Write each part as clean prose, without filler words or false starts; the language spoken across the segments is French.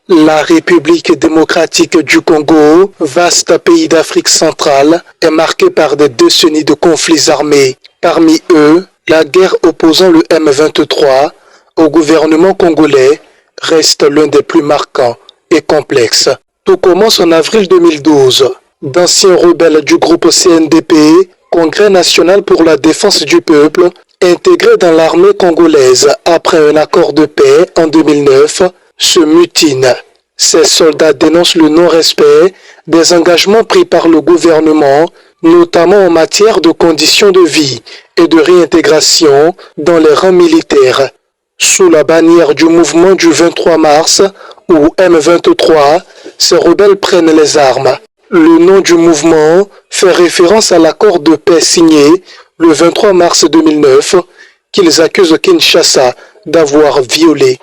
La République démocratique du Congo, vaste pays d'Afrique centrale, est marquée par des décennies de conflits armés. Parmi eux, la guerre opposant le M23 au gouvernement congolais reste l'un des plus marquants et complexes. Tout commence en avril 2012. D'anciens rebelles du groupe CNDP, Congrès national pour la défense du peuple, intégrés dans l'armée congolaise après un accord de paix en 2009, se mutinent. Ces soldats dénoncent le non-respect des engagements pris par le gouvernement, notamment en matière de conditions de vie et de réintégration dans les rangs militaires. Sous la bannière du mouvement du 23 mars, ou M23, ces rebelles prennent les armes. Le nom du mouvement fait référence à l'accord de paix signé le 23 mars 2009 qu'ils accusent Kinshasa d'avoir violé.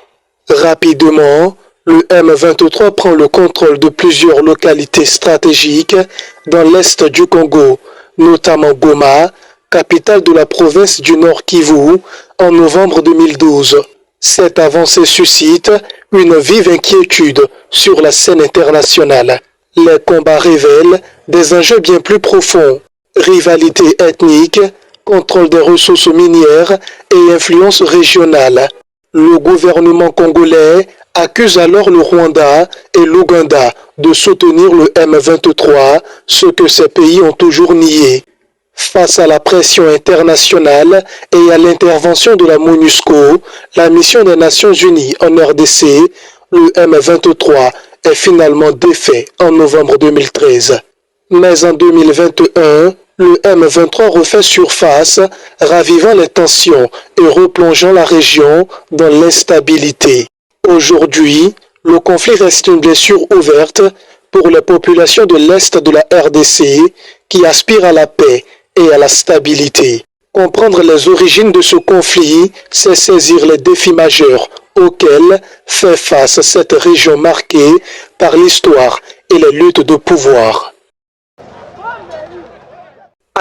Rapidement, le M23 prend le contrôle de plusieurs localités stratégiques dans l'est du Congo, notamment Goma, capitale de la province du Nord Kivu, en novembre 2012. Cette avancée suscite une vive inquiétude sur la scène internationale. Les combats révèlent des enjeux bien plus profonds: rivalité ethnique, contrôle des ressources minières et influence régionale. Le gouvernement congolais accuse alors le Rwanda et l'Ouganda de soutenir le M23, ce que ces pays ont toujours nié. Face à la pression internationale et à l'intervention de la MONUSCO, la mission des Nations Unies en RDC, le M23 est finalement défait en novembre 2013. Mais en 2021, le M23 refait surface, ravivant les tensions et replongeant la région dans l'instabilité. Aujourd'hui, le conflit reste une blessure ouverte pour les populations de l'Est de la RDC qui aspirent à la paix et à la stabilité. Comprendre les origines de ce conflit, c'est saisir les défis majeurs auxquels fait face cette région marquée par l'histoire et les luttes de pouvoir.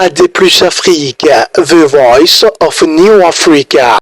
AD+ Afrique, the voice of New Africa.